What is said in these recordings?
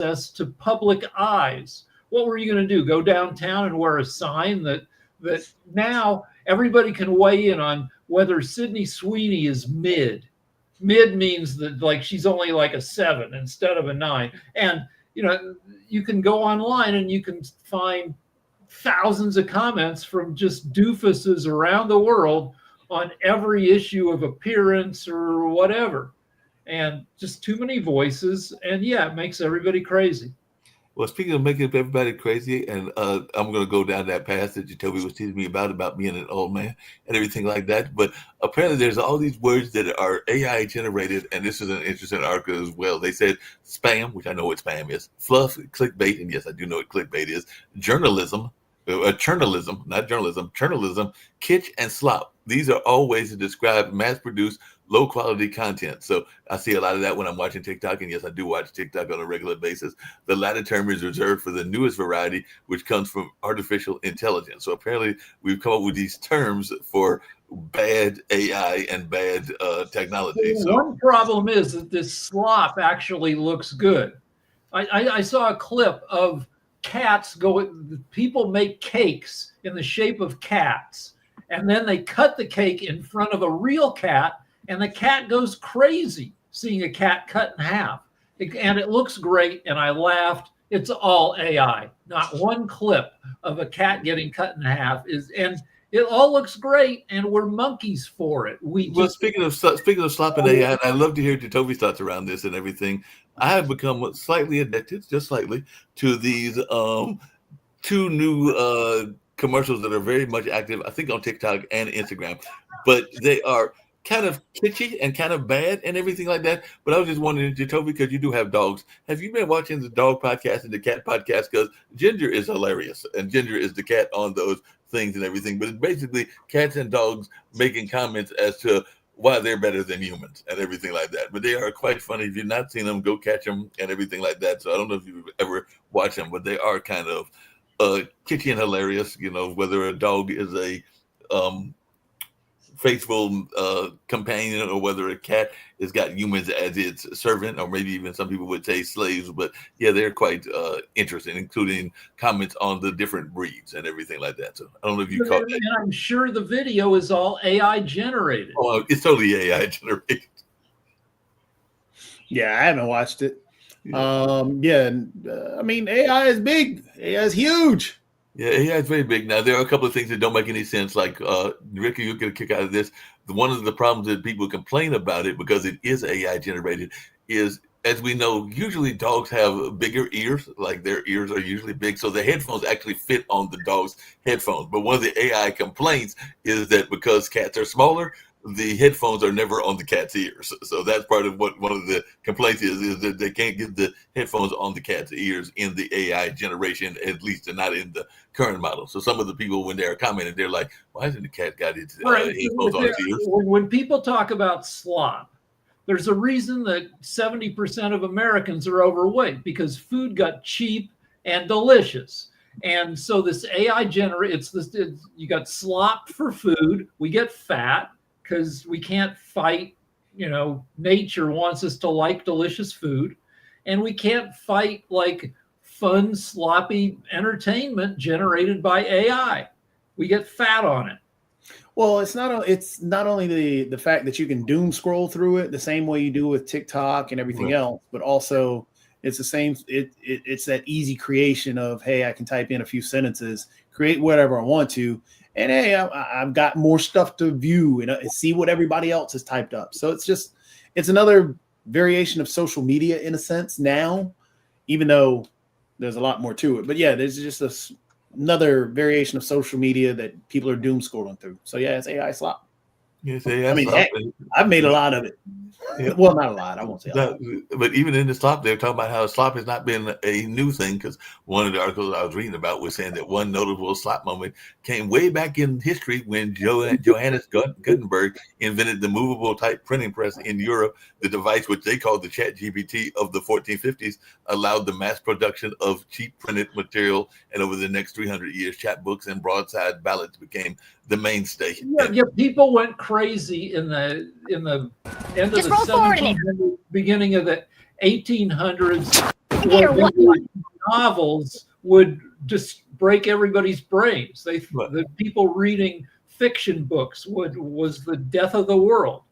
access to public eyes. What were you going to do? Go downtown and wear a sign that now everybody can weigh in on whether Sydney Sweeney is mid. Mid means that like she's only like a 7 instead of a 9. And you can go online and you can find thousands of comments from just doofuses around the world on every issue of appearance or whatever. And just too many voices. And yeah, it makes everybody crazy. Well, speaking of making everybody crazy, and I'm going to go down that path that Jacoby was teasing me about being an old man and everything like that. But apparently there's all these words that are AI generated, and this is an interesting article as well. They said spam, which I know what spam is, fluff, clickbait, and yes, I do know what clickbait is, journalism, journalism, not journalism, journalism, kitsch, and slop. These are all ways to describe mass-produced, low-quality content. So I see a lot of that when I'm watching TikTok, and yes, I do watch TikTok on a regular basis. The latter term is reserved for the newest variety, which comes from artificial intelligence. So apparently we've come up with these terms for bad AI and bad technology. So one problem is that this slop actually looks good. I saw a clip of cats people make cakes in the shape of cats, and then they cut the cake in front of a real cat, and the cat goes crazy seeing a cat cut in half. And it looks great, and I laughed. It's all AI. Not one clip of a cat getting cut in half and it all looks great, and we're monkeys for it. Speaking of slop and AI, and I'd love to hear Jacoby's thoughts around this and everything. I have become slightly addicted, just slightly, to these two new commercials that are very much active, I think, on TikTok and Instagram. But they are kind of kitschy and kind of bad and everything like that. But I was just wondering, Jacoby, because you do have dogs, have you been watching the dog podcast and the cat podcast? Because Ginger is hilarious, and Ginger is the cat on those things and everything. But it's basically cats and dogs making comments as to why they're better than humans and everything like that. But they are quite funny. If you've not seen them, go catch them and everything like that. So I don't know if you've ever watched them, but they are kind of kitschy and hilarious. Whether a dog is a faithful companion, or whether a cat has got humans as its servant, or maybe even some people would say slaves. But yeah, they're quite interesting, including comments on the different breeds and everything like that. So I don't know if you caught that. And I'm sure the video is all AI generated. Oh, it's totally AI generated. Yeah, I haven't watched it. I mean, AI is big. AI is huge. Yeah, AI is very big. Now, there are a couple of things that don't make any sense. Like, Ricky, you'll get a kick out of this. One of the problems that people complain about it, because it is AI generated, is, as we know, usually dogs have bigger ears. Like, their ears are usually big. So the headphones actually fit on the dog's headphones. But one of the AI complaints is that because cats are smaller, the headphones are never on the cat's ears. So that's part of what one of the complaints is that they can't get the headphones on the cat's ears in the AI generation, at least not in the current model. So some of the people, when they're commenting, they're like, why hasn't the cat got its headphones on its ears? When people talk about slop, there's a reason that 70% of Americans are overweight, because food got cheap and delicious. And so this AI you got slop for food. We get fat because we can't fight, nature wants us to like delicious food, and we can't fight like fun, sloppy entertainment generated by AI. We get fat on it. Well, it's not only the fact that you can doom scroll through it the same way you do with TikTok and everything else, but also it's the same. It's that easy creation of, hey, I can type in a few sentences, create whatever I want to, and hey, I've got more stuff to view and see what everybody else has typed up. So it's another variation of social media in a sense now, even though there's a lot more to it. But yeah, there's just another variation of social media that people are doom scrolling through. So yeah, it's AI slop. Yes, AI slop. Heck, I've made a lot of it. Yeah. Well, not a lot. I won't say a lot. But even in the slop, they're talking about how slop has not been a new thing, because one of the articles I was reading about was saying that one notable slop moment came way back in history when Johannes Gutenberg invented the movable type printing press in Europe. The device, which they called the ChatGPT of the 1450s, allowed the mass production of cheap printed material. And over the next 300 years, chapbooks and broadside ballads became the mainstay. Yeah, people went crazy in the end of the 1700s, beginning of the 1800s Here, what- novels would just break everybody's brains. Right. The people reading fiction books was the death of the world.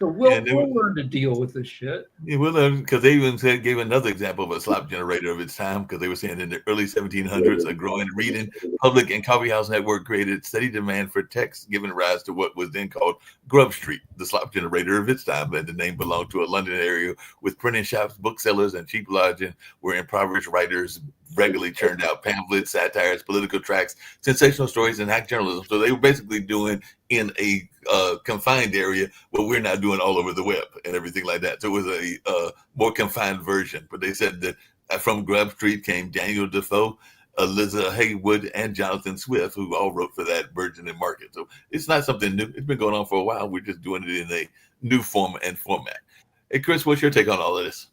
So we'll learn to deal with this shit. Yeah, well, because they even gave another example of a slop generator of its time, because they were saying in the early 1700s, a growing reading, public, and coffeehouse network created steady demand for text, giving rise to what was then called Grub Street, the slop generator of its time. And the name belonged to a London area with printing shops, booksellers, and cheap lodging, where impoverished writers regularly churned out pamphlets, satires, political tracts, sensational stories, and hack journalism. So they were basically doing in a confined area what we're now doing all over the web and everything like that. So it was a more confined version. But they said that from Grub Street came Daniel Defoe, Eliza Haywood, and Jonathan Swift, who all wrote for that Virgin and Market. So it's not something new. It's been going on for a while. We're just doing it in a new form and format. Hey, Chris, what's your take on all of this?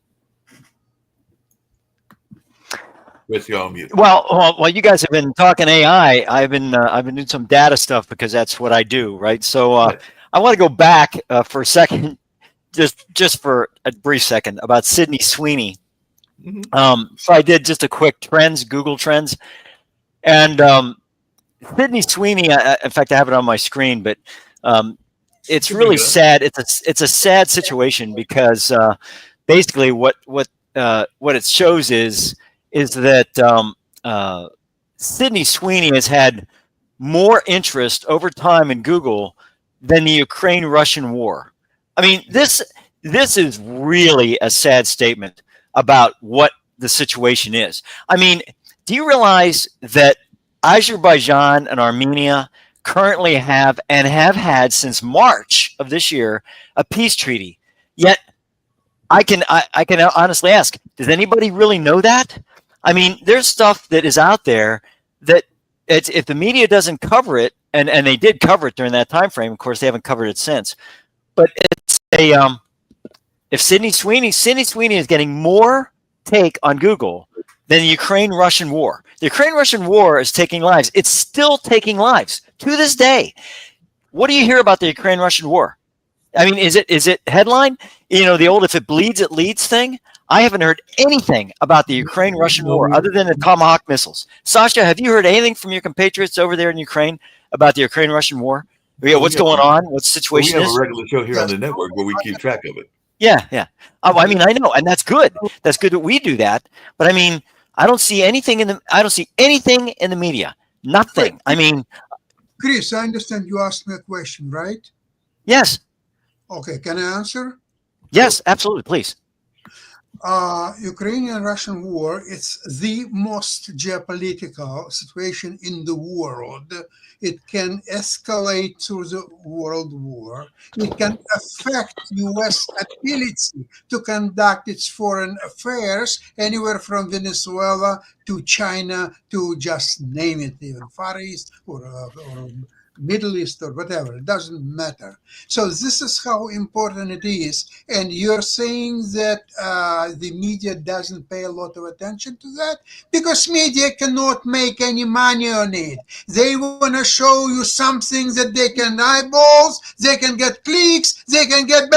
Chris, you're on mute. Well, while you guys have been talking AI, I've been doing some data stuff because that's what I do, right? So I want to go back for a second, just for a brief second, about Sydney Sweeney. Mm-hmm. So I did just a quick Google Trends, and Sydney Sweeney. In fact, I have it on my screen, but it's really sad. It's a sad situation because basically what it shows is that Sydney Sweeney has had more interest over time in Google than the Ukraine-Russian war. I mean, this is really a sad statement about what the situation is. I mean, do you realize that Azerbaijan and Armenia currently have and have had since March of this year a peace treaty? Yet I can honestly ask, does anybody really know that? I mean, there's stuff that is out there that if the media doesn't cover it, and they did cover it during that time frame, of course they haven't covered it since. But it's if Sydney Sweeney is getting more take on Google than the Ukraine-Russian war. The Ukraine-Russian war is taking lives. It's still taking lives to this day. What do you hear about the Ukraine-Russian war? I mean, is it headline? You know, the old "if it bleeds, it leads" thing. I haven't heard anything about the Ukraine-Russian war other than the Tomahawk missiles. Sasha, have you heard anything from your compatriots over there in Ukraine about the Ukraine-Russian war? What's going on? What the situation is? We have a regular show here on the network where we keep track of it. Yeah. I mean, I know, and that's good. That's good that we do that. But I mean, I don't see anything in the media. Nothing. I mean, Chris, I understand you asked me a question, right? Yes. Okay, can I answer? Yes, absolutely, please. Ukrainian-Russian war, it's the most geopolitical situation in the world. It can escalate to the world war. It can affect U.S. ability to conduct its foreign affairs anywhere from Venezuela to China to just name it, even Far East or Middle East or whatever, it doesn't matter. So this is how important it is. And you're saying that the media doesn't pay a lot of attention to that? Because media cannot make any money on it. They want to show you something that they can eyeballs, they can get clicks, they can get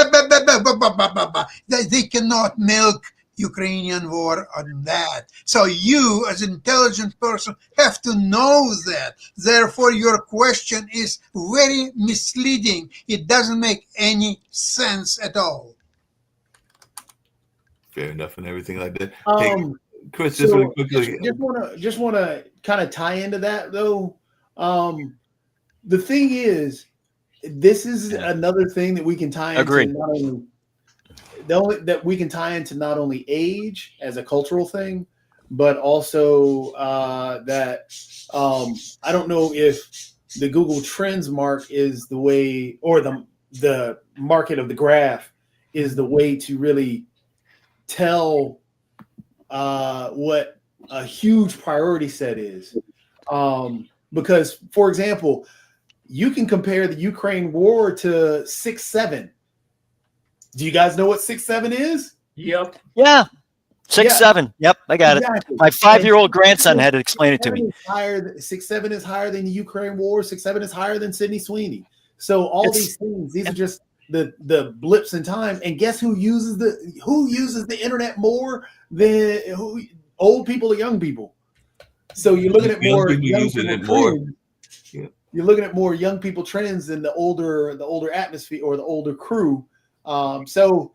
they cannot milk Ukrainian war on that. So you, as an intelligent person, have to know that. Therefore, your question is very misleading. It doesn't make any sense at all. Fair enough and everything like that. Hey, Chris, just really quickly. Just want to kind of tie into that though. The thing is, this is another thing that we can tie into. That we can tie into not only age as a cultural thing, but also that I don't know if the Google Trends mark is the way, or the market of the graph is the way to really tell what a huge priority set is. Because, for example, you can compare the Ukraine war to 6-7. Do you guys know what 6-7 is? Yep. Yeah. 6-7. Yep, I got it. My 5-year-old grandson had to explain it to me. 6-7 is higher than the Ukraine war. 6-7 is higher than Sydney Sweeney. So these things, these are just the blips in time. And guess who uses the internet more than old people or young people? So you're looking at more young people trends. Yeah. You're looking at more young people trends than the older atmosphere or the older crew. So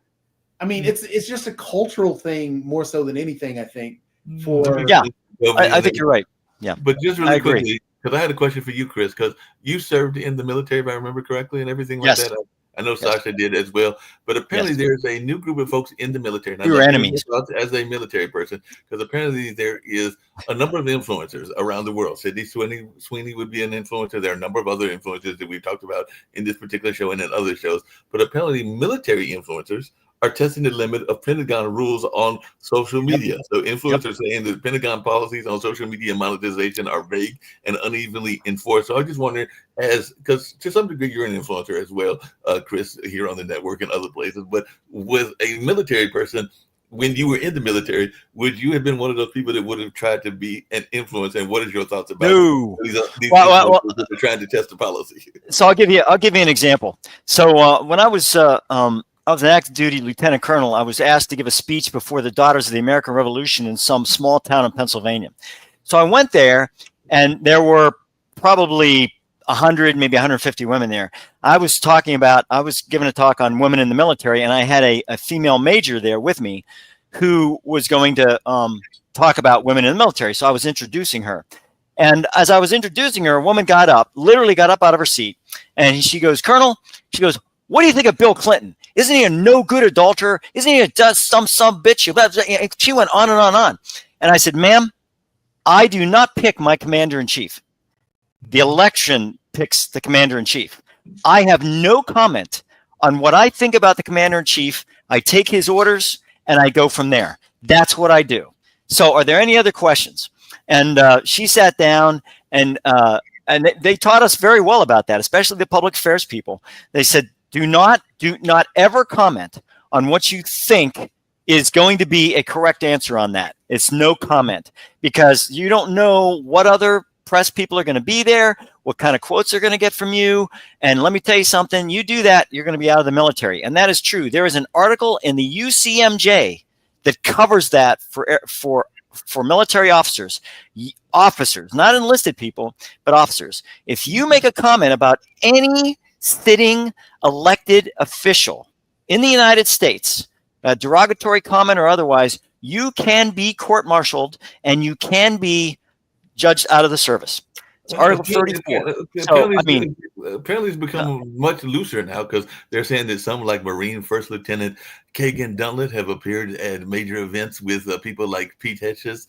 I mean, it's just a cultural thing more so than anything, I think. I think you're right. Yeah, but just really quickly, because I had a question for you, Chris, because you served in the military, if I remember correctly, and everything like that. I know Sasha did as well, but apparently there's a new group of folks in the military. We were enemies. As a military person, because apparently there is a number of influencers around the world. Sydney Sweeney would be an influencer. There are a number of other influencers that we've talked about in this particular show and in other shows. But apparently military influencers are testing the limit of Pentagon rules on social media. So influencers saying that Pentagon policies on social media monetization are vague and unevenly enforced. So I just wonder, because to some degree you're an influencer as well, Chris, here on the network and other places, but with a military person, when you were in the military, would you have been one of those people that would have tried to be an influencer? And what is your thoughts about these influencers that are trying to test the policy? So I'll give you an example. So when I was an active duty lieutenant colonel, I was asked to give a speech before the Daughters of the American Revolution in some small town in Pennsylvania. So I went there, and there were probably 100, maybe 150 women there. I was giving a talk on women in the military, and I had a female major there with me who was going to talk about women in the military. So I was introducing her. And as I was introducing her, a woman literally got up out of her seat, and she goes, "Colonel," she goes, "what do you think of Bill Clinton? Isn't he a no good adulterer? Isn't he some bitch?" She went on and on and on. And I said, "Ma'am, I do not pick my commander in chief. The election picks the commander in chief. I have no comment on what I think about the commander in chief. I take his orders and I go from there. That's what I do. So are there any other questions?" And she sat down and they taught us very well about that, especially the public affairs people. They said, do not ever comment on what you think is going to be a correct answer on that. It's no comment, because you don't know what other press people are going to be there, what kind of quotes they're going to get from you. And let me tell you something, you do that, you're going to be out of the military. And that is true. There is an article in the UCMJ that covers that for military officers, not enlisted people, but officers. If you make a comment about any sitting elected official in the United States, a derogatory comment or otherwise, you can be court-martialed and you can be judged out of the service. It's Article 34. Apparently it's become much looser now, because they're saying that some, like Marine First Lieutenant Kagan Dunlett, have appeared at major events with people like Pete Hetches,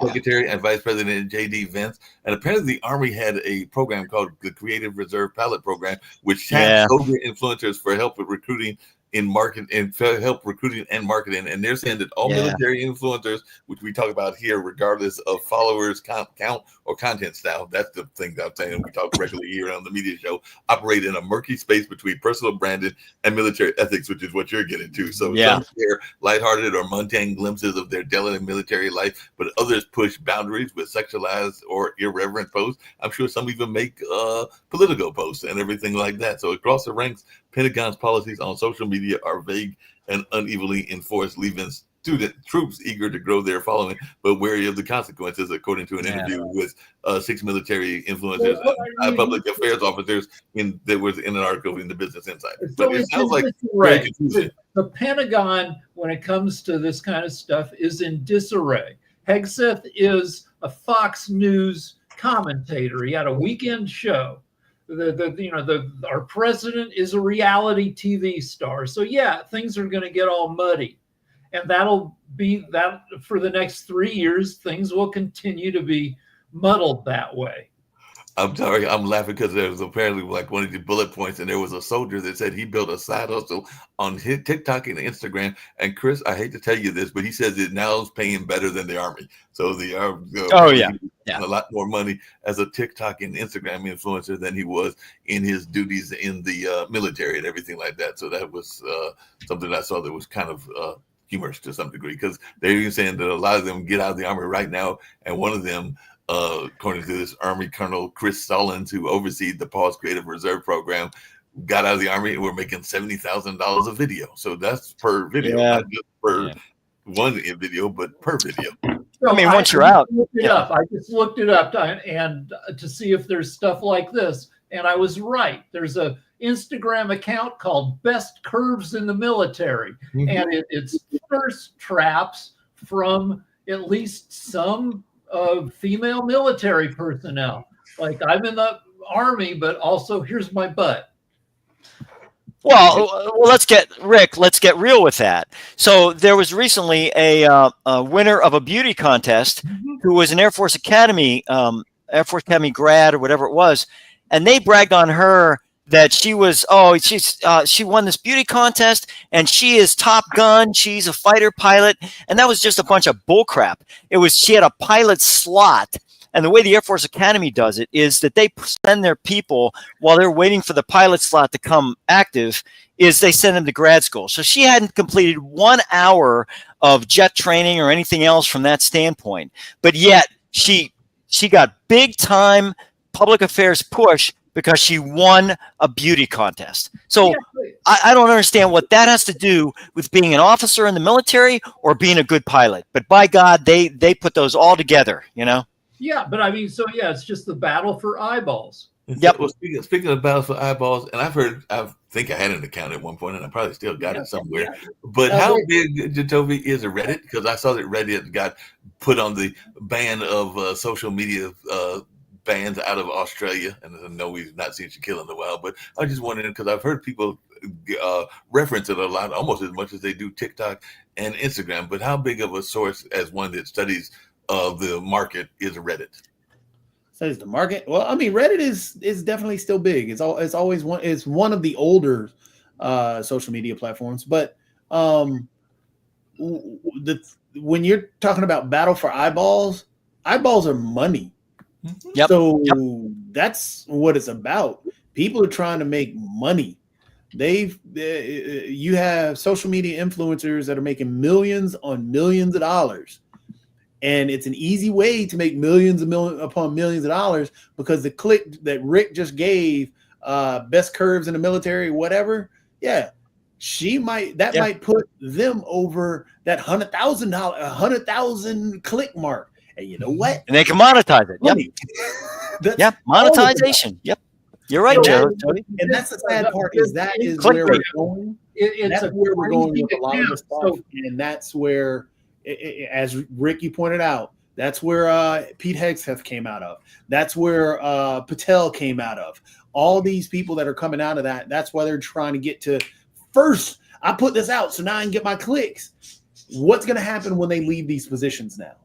Secretary and Vice President J.D. Vance. And apparently the Army had a program called the Creative Reserve Pilot Program, which tapped soldier influencers for help with recruiting and marketing. And they're saying that all military influencers, which we talk about here, regardless of followers count or content style, that's the thing that I'm saying, we talk regularly here on the media show, operate in a murky space between personal branding and military ethics, which is what you're getting to. So some share lighthearted or mundane glimpses of their daily military life, but others push boundaries with sexualized or irreverent posts. I'm sure some even make political posts and everything like that. So across the ranks, Pentagon's policies on social media are vague and unevenly enforced, leaving troops eager to grow their following, but wary of the consequences, according to an interview with 6 military influencers and public affairs officers that was in an article in the Business Insider. But it sounds like very confusing. The Pentagon, when it comes to this kind of stuff, is in disarray. Hegseth is a Fox News commentator. He had a weekend show. Our president is a reality TV star. So things are going to get all muddy, and that'll be that for the next 3 years. Things will continue to be muddled that way. I'm sorry, I'm laughing because there was apparently like one of the bullet points, and there was a soldier that said he built a side hustle on his TikTok and Instagram. And Chris, I hate to tell you this, but he says it now is paying better than the Army. So the a lot more money as a TikTok and Instagram influencer than he was in his duties in the military and everything like that. So that was something I saw that was kind of humorous to some degree, because they're even saying that a lot of them get out of the Army right now, and one of them, according to this Army Colonel Chris Sullins, who oversees the Paul's Creative Reserve Program, got out of the Army and were making $70,000 a video. So that's per video, Yeah. not just per Yeah. one video, but per video. I mean, once you're out, I just looked it up and to see if there's stuff like this, and I was right. There's a Instagram account called Best Curves in the Military, and it's thirst traps from at least some female military personnel. Like, I'm in the Army, but also here's my butt. Well, let's get real with that. So there was recently a winner of a beauty contest who was an Air Force Academy grad or whatever it was, and they bragged on her that she won this beauty contest and she is Top Gun. She's a fighter pilot, and that was just a bunch of bullcrap. She had a pilot slot. And the way the Air Force Academy does it is that they send their people while they're waiting for the pilot slot to come active, is they send them to grad school. So she hadn't completed 1 hour of jet training or anything else from that standpoint. But yet she got big time public affairs push because she won a beauty contest. So I don't understand what that has to do with being an officer in the military or being a good pilot. But by God, they put those all together, you know? Yeah, but I mean, so yeah, it's just the battle for eyeballs. Yep. Well, speaking of battles for eyeballs, and I think I had an account at one point, and I probably still got it somewhere. Yeah. But how big, Jacoby, is a Reddit? Because I saw that Reddit got put on the ban of social media bans out of Australia. And I know we've not seen Shaquille in a while, but I was just wondering, because I've heard people reference it a lot, almost as much as they do TikTok and Instagram. But how big of a source, as one that studies the market, is Reddit? Says the market. Well, I mean, Reddit is definitely still big. It's always one of the older social media platforms. But when you're talking about battle for eyeballs are money. Yep. So that's what it's about. People are trying to make money. You have social media influencers that are making millions on millions of dollars. And it's an easy way to make millions upon millions of dollars, because the click that Rick just gave, best curves in the military, whatever. Yeah, might put them over that $100,000 click mark. And you know what? And they can monetize it. Yep. Yep. Monetization. Yep. You're right, Joe. And that's the sad part, is that is where we're going. That's where we're going with a lot of the stuff. And that's where, as Rick, you pointed out, that's where Pete Hegseth came out of. That's where Patel came out of. All these people that are coming out of that, that's why they're trying to get to, first, I put this out so now I can get my clicks. What's going to happen when they leave these positions now?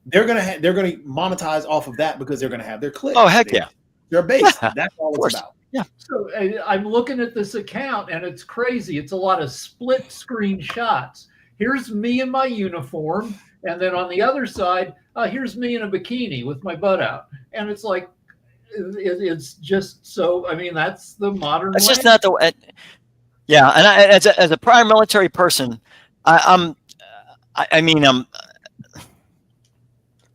They're going to monetize off of that, because they're going to have their clicks. Oh, heck yeah. They're based. That's all it's about. Yeah. So I'm looking at this account, and it's crazy. It's a lot of split screen shots. Here's me in my uniform, and then on the other side, here's me in a bikini with my butt out. And it's like, it's just so. I mean, that's the modern. It's just not the. Yeah, and as a prior military person, I'm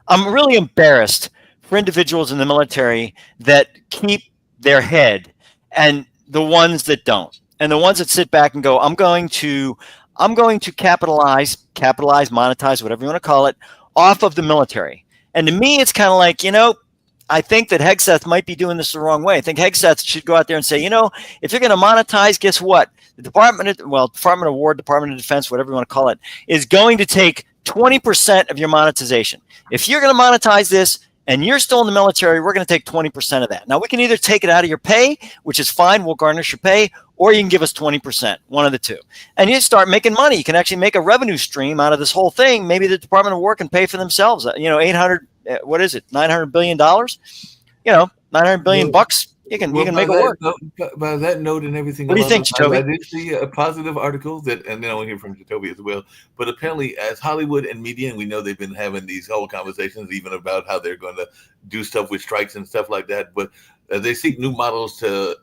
really embarrassed for individuals in the military that keep their head, and the ones that don't, and the ones that sit back and go, I'm going to capitalize, monetize, whatever you want to call it, off of the military. And to me, it's kind of like, I think that Hegseth might be doing this the wrong way. I think Hegseth should go out there and say, if you're going to monetize, guess what? The Department of War, Department of Defense, whatever you want to call it, is going to take 20% of your monetization. If you're going to monetize this and you're still in the military, we're going to take 20% of that. Now, we can either take it out of your pay, which is fine, we'll garnish your pay, or you can give us 20%, one of the two. And you start making money. You can actually make a revenue stream out of this whole thing. Maybe the Department of War can pay for themselves. $900 billion? $900 billion bucks. You can make it work. By that note and everything. What do you think, Jacoby? I did see a positive article and then I want to hear from Jacoby as well. But apparently, as Hollywood and media, and we know they've been having these whole conversations, even about how they're going to do stuff with strikes and stuff like that. But as they seek new models to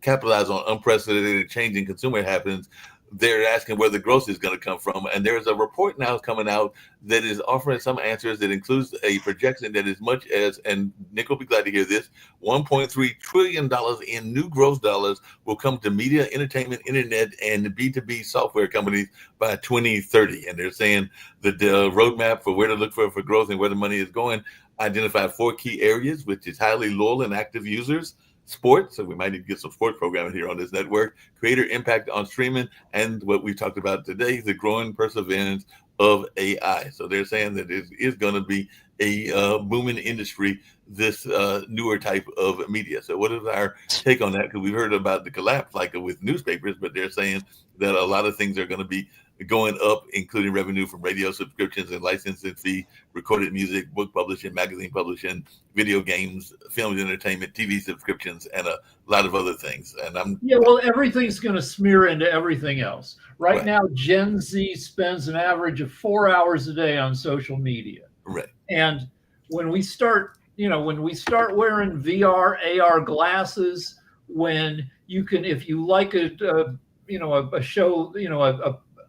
capitalize on unprecedented change in consumer habits, they're asking where the growth is going to come from. And there's a report now coming out that is offering some answers that includes a projection that as much as, and Nick will be glad to hear this, $1.3 trillion in new growth dollars will come to media, entertainment, internet, and B2B software companies by 2030. And they're saying that the roadmap for where to look for growth and where the money is going identified 4 key areas, which is highly loyal and active users, sports, so we might need to get some sports programming here on this network, creator impact on streaming, and what we talked about today, the growing perseverance of AI. So they're saying that it is going to be a booming industry, this newer type of media. So what is our take on that? Because we've heard about the collapse like with newspapers, but they're saying that a lot of things are going to be going up, including revenue from radio subscriptions and licensing fee, recorded music, book publishing, magazine publishing, video games, film entertainment, TV subscriptions, and a lot of other things. And well, everything's going to smear into everything else. Right Right. now, Gen Z spends an average of 4 hours a day on social media. right. And when we start wearing VR, AR glasses, when you can, if you like a show,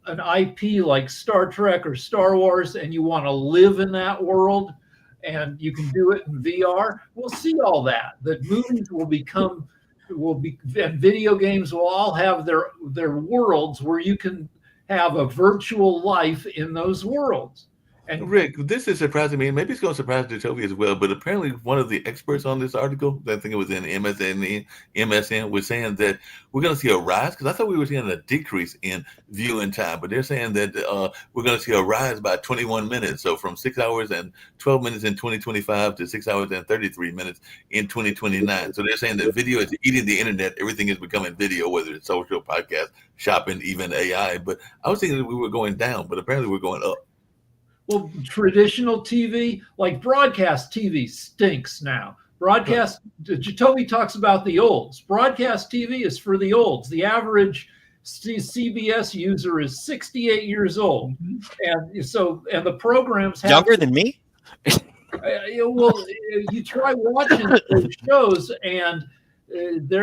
an IP like Star Trek or Star Wars, and you want to live in that world, and you can do it in VR, we'll see all that. That movies and video games will all have their worlds where you can have a virtual life in those worlds. And Rick, this is surprising me, and maybe it's going to surprise Toby as well, but apparently one of the experts on this article, I think it was in MSN, was saying that we're going to see a rise, because I thought we were seeing a decrease in viewing time, but they're saying that we're going to see a rise by 21 minutes, so from 6 hours and 12 minutes in 2025 to 6 hours and 33 minutes in 2029. So they're saying that video is eating the internet, everything is becoming video, whether it's social, podcast, shopping, even AI, but I was thinking that we were going down, but apparently we're going up. well, traditional TV, like broadcast TV, stinks now. Broadcast, Jacoby talks about the olds. Broadcast TV is for the olds. The average CBS user is 68 years old, and the programs have Younger than me? well, you try watching those shows, and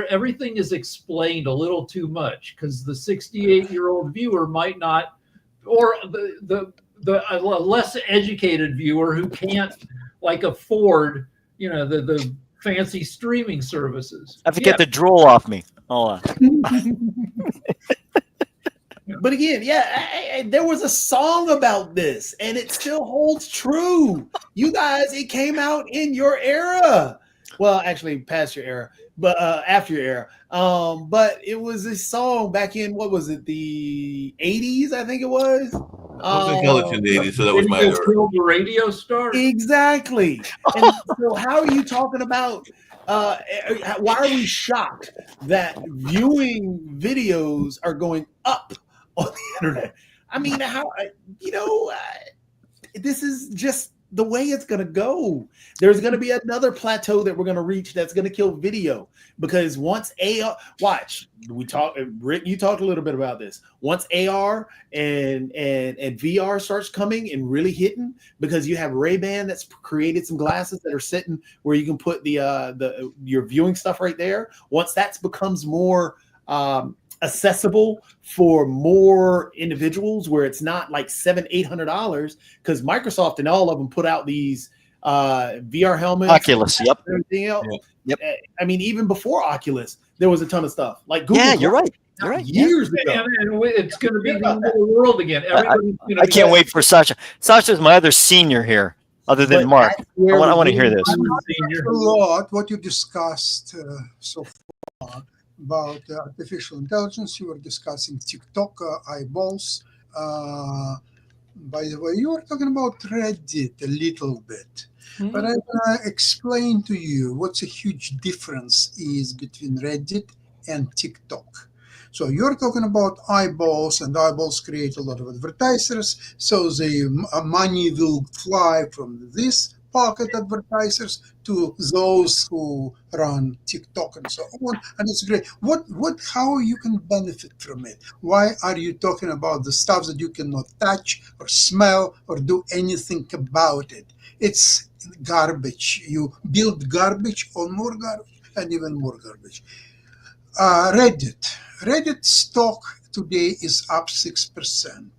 everything is explained a little too much, because the 68-year-old viewer might not, or the less educated viewer who can't afford the fancy streaming services. I have to get the drool off me. Hold on. But again, there was a song about this, and it still holds true. You guys, it came out in your era. Well, actually, past your era, but after your era. But it was a song back in, what was it, the 80s? I think it was. I was in college in the 80s, so that was my era. Killed the radio star. Exactly. And so, how are you talking about? Why are we shocked that viewing videos are going up on the internet? I mean, this is just the way it's going to go. There's going to be another plateau that we're going to reach that's going to kill video, because once Rick, you talked a little bit about this. Once AR and VR starts coming and really hitting, because you have Ray-Ban that's created some glasses that are sitting where you can put your viewing stuff right there. Once that becomes more accessible for more individuals, where it's not like $700-800, because Microsoft and all of them put out these VR helmets, Oculus, yep. everything else. Yep. I mean, even before Oculus, there was a ton of stuff like Google. Yeah, you're right. You're right. Years ago. And it's going to be the end of the world again. I can't wait for Sasha. Sasha's my other senior here, other than But Mark. that's where I want to we're hear this. A lot what you discussed so far about artificial intelligence. You were discussing TikTok eyeballs. By the way, you were talking about Reddit a little bit. But I'm going to explain to you what's a huge difference is between Reddit and TikTok. So you're talking about eyeballs, and eyeballs create a lot of advertisers. So the money will fly from this pocket advertisers to those who run TikTok and so on. And it's great. How you can benefit from it? Why are you talking about the stuff that you cannot touch or smell or do anything about it? It's garbage. You build garbage on more garbage and even more garbage. Reddit stock today is up 6%.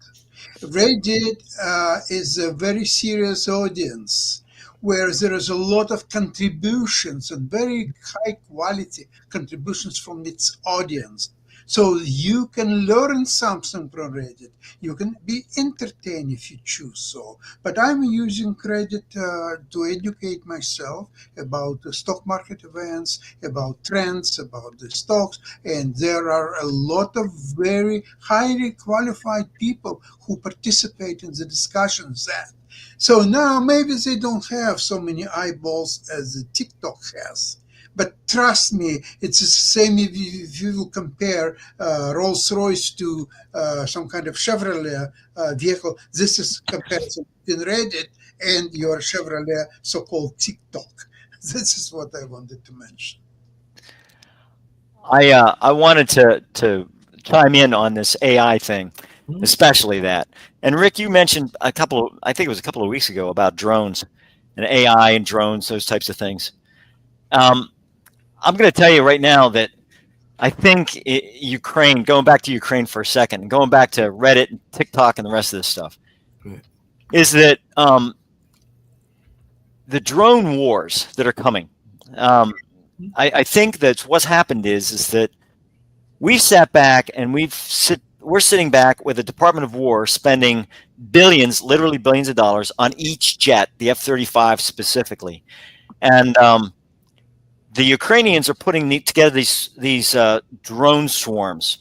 Reddit is a very serious audience where there is a lot of contributions and very high quality contributions from its audience. So you can learn something from Reddit. You can be entertained if you choose so. But I'm using Reddit to educate myself about the stock market events, about trends, about the stocks. And there are a lot of very highly qualified people who participate in the discussions there. So now maybe they don't have so many eyeballs as the TikTok has. But trust me, it's the same if you will compare Rolls-Royce to some kind of Chevrolet vehicle. This is comparison between Reddit and your Chevrolet so-called TikTok. This is what I wanted to mention. I wanted to chime in on this AI thing, especially that. And Rick, you mentioned I think it was a couple of weeks ago about drones and AI and drones, those types of things. I'm going to tell you right now that I think Ukraine, going back to Ukraine for a second, and going back to Reddit and TikTok and the rest of this stuff, is that the drone wars that are coming, I think that what's happened is that we've sat back and we're sitting back with the Department of War spending billions, literally billions of dollars on each jet, the F-35 specifically. And the Ukrainians are putting together these drone swarms,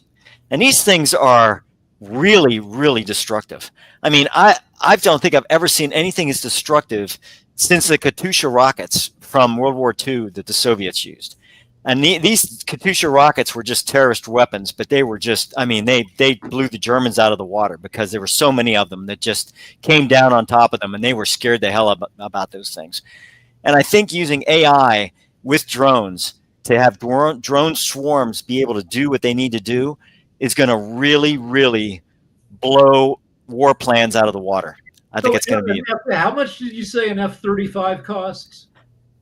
and these things are really, really destructive. I mean, I don't think I've ever seen anything as destructive since the Katyusha rockets from World War II that the Soviets used. And these Katyusha rockets were just terrorist weapons, but they were just, I mean, they blew the Germans out of the water because there were so many of them that just came down on top of them, and they were scared the hell about those things. And I think using AI with drones to have drone swarms be able to do what they need to do is going to really, really blow war plans out of the water. I think it's going to be. How much did you say an F-35 costs?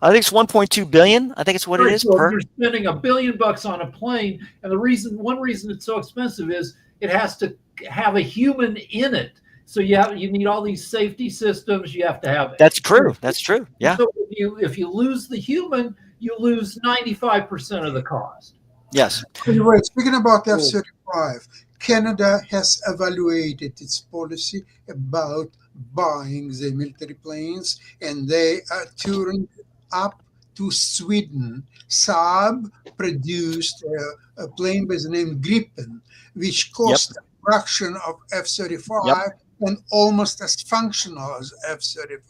I think it's 1.2 billion. I think it's what it is per. You're spending $1 billion on a plane, and one reason it's so expensive is it has to have a human in it. So you need all these safety systems. You have to have. That's true. That's true. Yeah. So if you lose the human, you lose 95% of the cost. Yes. Anyway, speaking about F-35, Canada has evaluated its policy about buying the military planes, and they are touring up to Sweden. Saab produced a plane by the name Gripen, which cost a fraction of F-35 and almost as functional as F-35.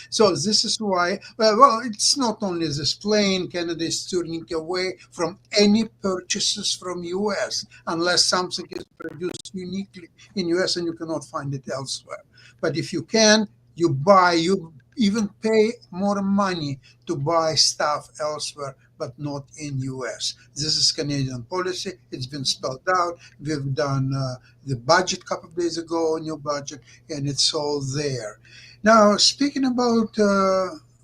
So this is why, well, it's not only this plane. Canada is turning away from any purchases from U.S. unless something is produced uniquely in U.S. and you cannot find it elsewhere. But if you can, you buy, you even pay more money to buy stuff elsewhere, but not in U.S. This is Canadian policy. It's been spelled out. We've done the budget a couple of days ago, new budget, and it's all there. Now, speaking about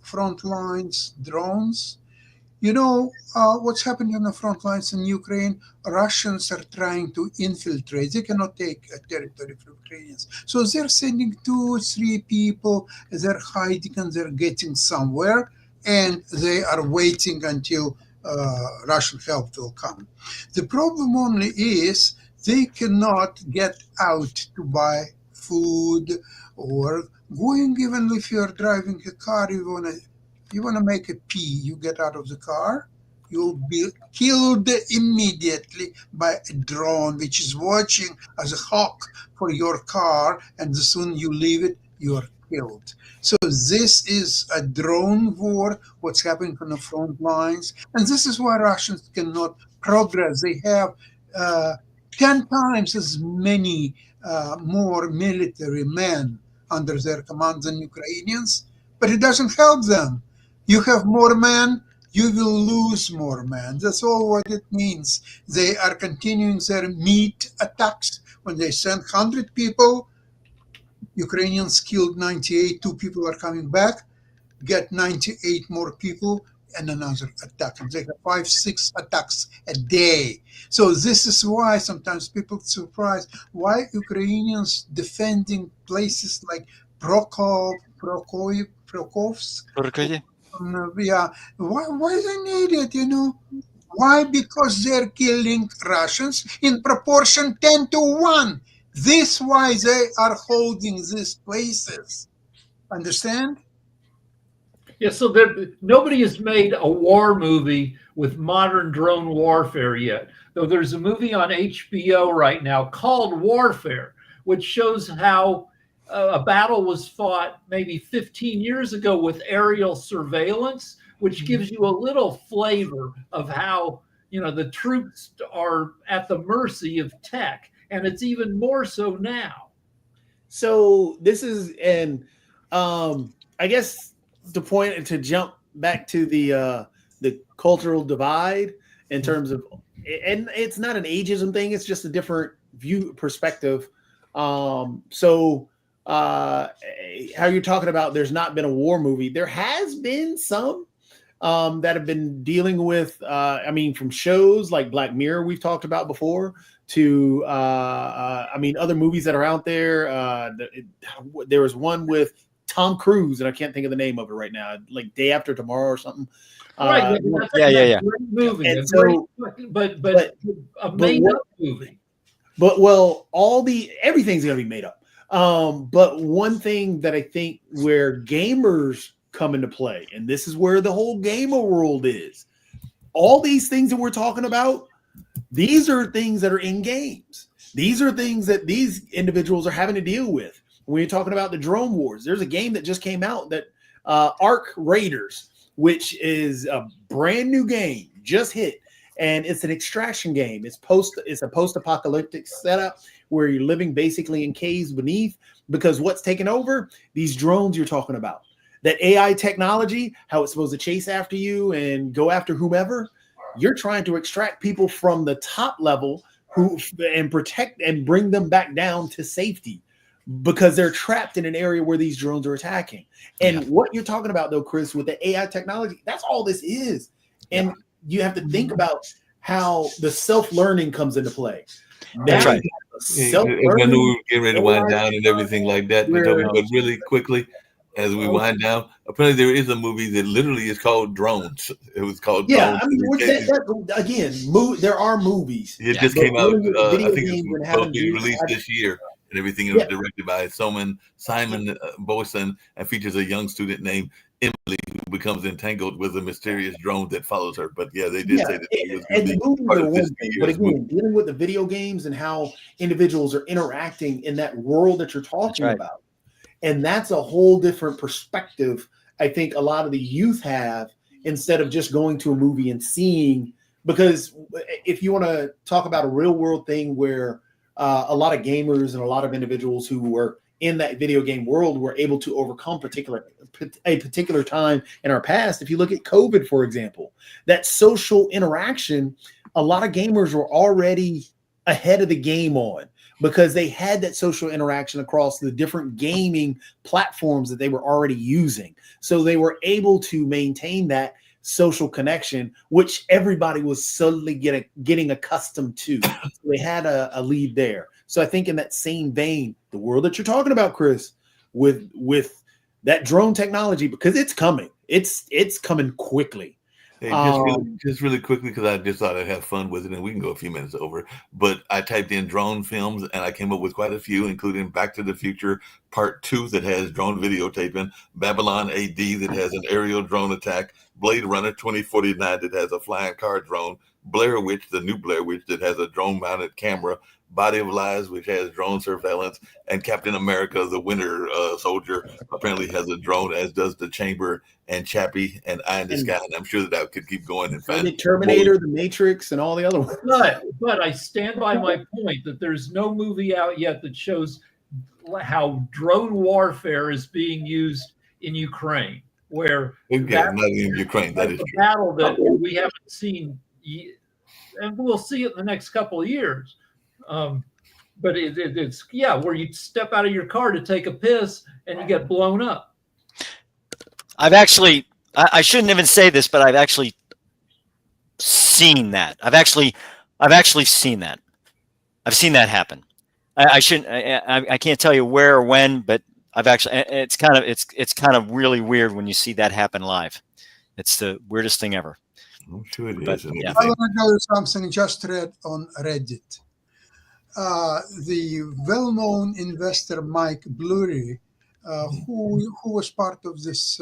front lines drones, you know what's happening on the front lines in Ukraine? Russians are trying to infiltrate. They cannot take a territory from Ukrainians. So they're sending 2 or 3 people. They're hiding and they're getting somewhere. And they are waiting until Russian help will come. The problem only is they cannot get out to buy food or going, even if you're driving a car, you want to make a pee, you get out of the car, you'll be killed immediately by a drone which is watching as a hawk for your car, and the soon you leave it, you're killed. So this is a drone war, what's happening on the front lines, and this is why Russians cannot progress. They have 10 times as many more military men under their command than Ukrainians, but it doesn't help them. You have more men, you will lose more men. That's all what it means. They are continuing their meat attacks. When they send 100 people, Ukrainians killed 98, 2 people are coming back, get 98 more people, and another attack. And they have 5, 6 attacks a day. So this is why sometimes people surprised why Ukrainians defending places like Prokofsk. Yeah, why they need it, Why? Because they're killing Russians in proportion 10-1. This why they are holding these places. Understand? Yeah, so nobody has made a war movie with modern drone warfare yet. Though there's a movie on HBO right now called Warfare, which shows how a battle was fought maybe 15 years ago with aerial surveillance, which gives you a little flavor of how, the troops are at the mercy of tech. And it's even more so now. So this is, and I guess the point to jump back to the cultural divide in terms of, and it's not an ageism thing, it's just a different view perspective. So how you're talking about there's not been a war movie. There has been some that have been dealing with, from shows like Black Mirror we've talked about before to, other movies that are out there. There was one with Tom Cruise, and I can't think of the name of it right now, like Day After Tomorrow or something. Right. Yeah. Great movie. And but a made up movie. But everything's going to be made up. But one thing that I think where gamers come into play, and this is where the whole gamer world is, all these things that we're talking about, these are things that are in games. These are things that these individuals are having to deal with. When you're talking about the drone wars, there's a game that just came out that Ark Raiders, which is a brand new game, just hit. And it's an extraction game. It's a post-apocalyptic setup where you're living basically in caves beneath, because what's taken over? These drones you're talking about. That AI technology, how it's supposed to chase after you and go after whomever. You're trying to extract people from the top level and protect and bring them back down to safety, because they're trapped in an area where these drones are attacking. And what you're talking about, though, Chris, with the AI technology, that's all this is. And you have to think about how the self-learning comes into play. That's right. When we were getting ready to wind down and everything like that, but really quickly, as we wind down, apparently there is a movie that literally is called Drones. It was called Drones. There are movies. It just came out, I think it's supposed to be released this year. And everything is directed by Simon Boyson, and features a young student named Emily who becomes entangled with a mysterious drone that follows her. But they did say that it was and the movies are one thing, but again, dealing with the video games and how individuals are interacting in that world that you're talking about, and that's a whole different perspective. I think a lot of the youth have, instead of just going to a movie and seeing. Because if you want to talk about a real world thing where a lot of gamers and a lot of individuals who were in that video game world were able to overcome a particular time in our past. If you look at COVID, for example, that social interaction, a lot of gamers were already ahead of the game on, because they had that social interaction across the different gaming platforms that they were already using. So they were able to maintain that social connection, which everybody was suddenly getting accustomed to. So they had a lead there. So I think in that same vein, the world that you're talking about, Chris, with that drone technology, because it's coming, it's coming quickly. Hey, just really quickly, because I just thought I'd have fun with it, and we can go a few minutes over. But I typed in drone films, and I came up with quite a few, including Back to the Future Part 2 that has drone videotaping, Babylon AD that has an aerial drone attack, Blade Runner 2049 that has a flying car drone, Blair Witch, the new Blair Witch, that has a drone-mounted camera, Body of Lies, which has drone surveillance, and Captain America, the Winter Soldier, apparently has a drone, as does The Chamber and Chappie and Eye in the Sky. And I'm sure that I could keep going and find Terminator, The Matrix, and all the other ones. But I stand by my point that there's no movie out yet that shows how drone warfare is being used in Ukraine, where not in Ukraine. That is a battle that we haven't seen, and we'll see it in the next couple of years. But it's where you step out of your car to take a piss and you get blown up. I've actually I shouldn't even say this, but I've actually seen that. I've actually seen that. I've seen that happen. I shouldn't. I can't tell you where or when, but I've actually. It's kind of really weird when you see that happen live. It's the weirdest thing ever. I'm sure it But, is. And yeah. I everything. want to tell you something just read on Reddit. The well-known investor Mike Blury, who was part of this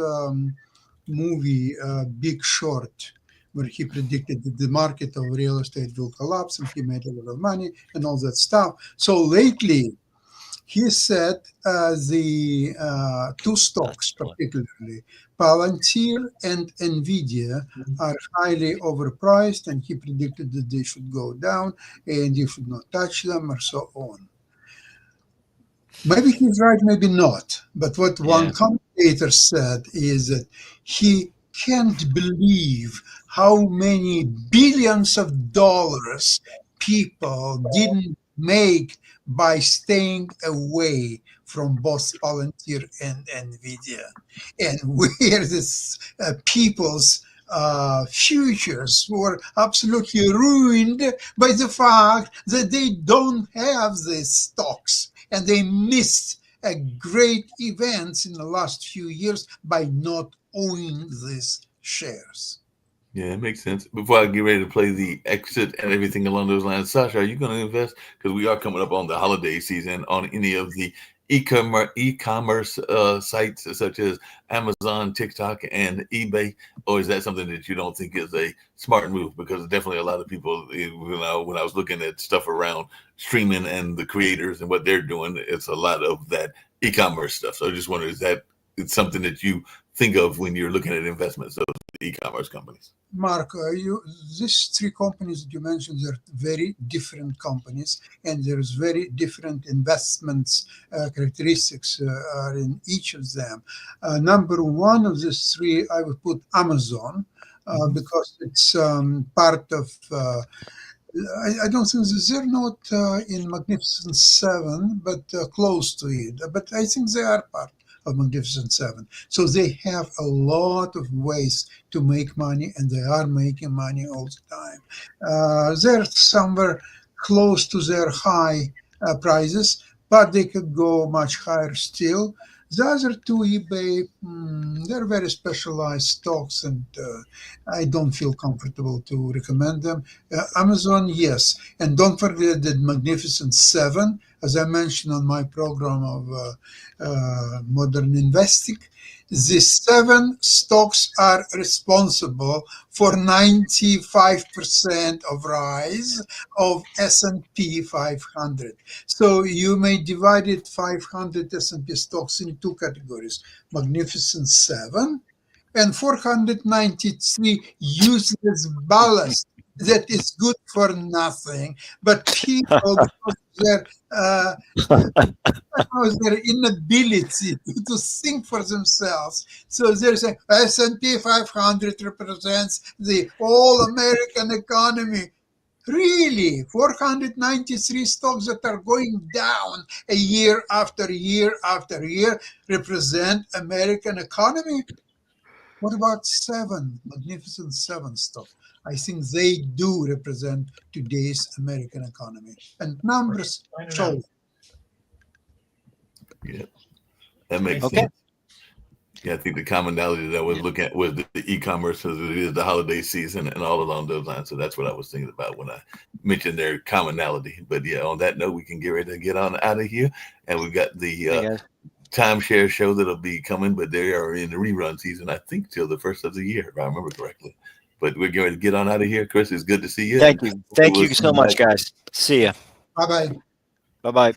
movie Big Short, where he predicted that the market of real estate will collapse and he made a lot of money and all that stuff. So lately, he said the two stocks, particularly Palantir and Nvidia, are highly overpriced, and he predicted that they should go down and you should not touch them, or so on. Maybe he's right, maybe not. But what one commentator said is that he can't believe how many billions of dollars people didn't make by staying away from both Palantir and Nvidia, and where this people's futures were absolutely ruined by the fact that they don't have these stocks, and they missed a great events in the last few years by not owning these shares. Yeah, it makes sense. Before I get ready to play the exit and everything along those lines, Sasha, are you going to invest? Because we are coming up on the holiday season on any of the e-commerce sites such as Amazon, TikTok, and eBay, or is that something that you don't think is a smart move? Because definitely a lot of people, when I was looking at stuff around streaming and the creators and what they're doing, it's a lot of that e-commerce stuff. So I just wonder, is that it's something that you think of when you're looking at investments of the e-commerce companies? Mark, these three companies that you mentioned, they're very different companies, and there's very different investments characteristics are in each of them. Number one of these three, I would put Amazon, because it's part of, I don't think they're not in Magnificent Seven, but close to it. But I think they are part of Magnificent Seven. So they have a lot of ways to make money, and they are making money all the time. They're somewhere close to their high prices, but they could go much higher still. The other two, eBay, they're very specialized stocks, and I don't feel comfortable to recommend them. Amazon, yes. And don't forget that Magnificent Seven, as I mentioned on my program of Modern Investing, the 7 stocks are responsible for 95% of rise of S&P 500. So you may divide it 500 S&P stocks in two categories: Magnificent 7 and 493 useless ballast that is good for nothing. But people, because their inability to think for themselves, so they're saying S&P 500 represents the all-American economy. Really, 493 stocks that are going down a year after year after year represent American economy? What about 7, Magnificent 7 stocks? I think they do represent today's American economy. And numbers show. Yeah, that makes Okay. sense. Yeah, I think the commonality that I was looking at was the e-commerce, as it is the holiday season and all along those lines. So that's what I was thinking about when I mentioned their commonality. But yeah, on that note, we can get ready to get on out of here. And we've got the timeshare show that'll be coming, but they are in the rerun season, I think, till the first of the year, if I remember correctly. But we're going to get on out of here. Chris, it's good to see you. Thank you. Thank you so much, guys. See ya. Bye-bye. Bye-bye.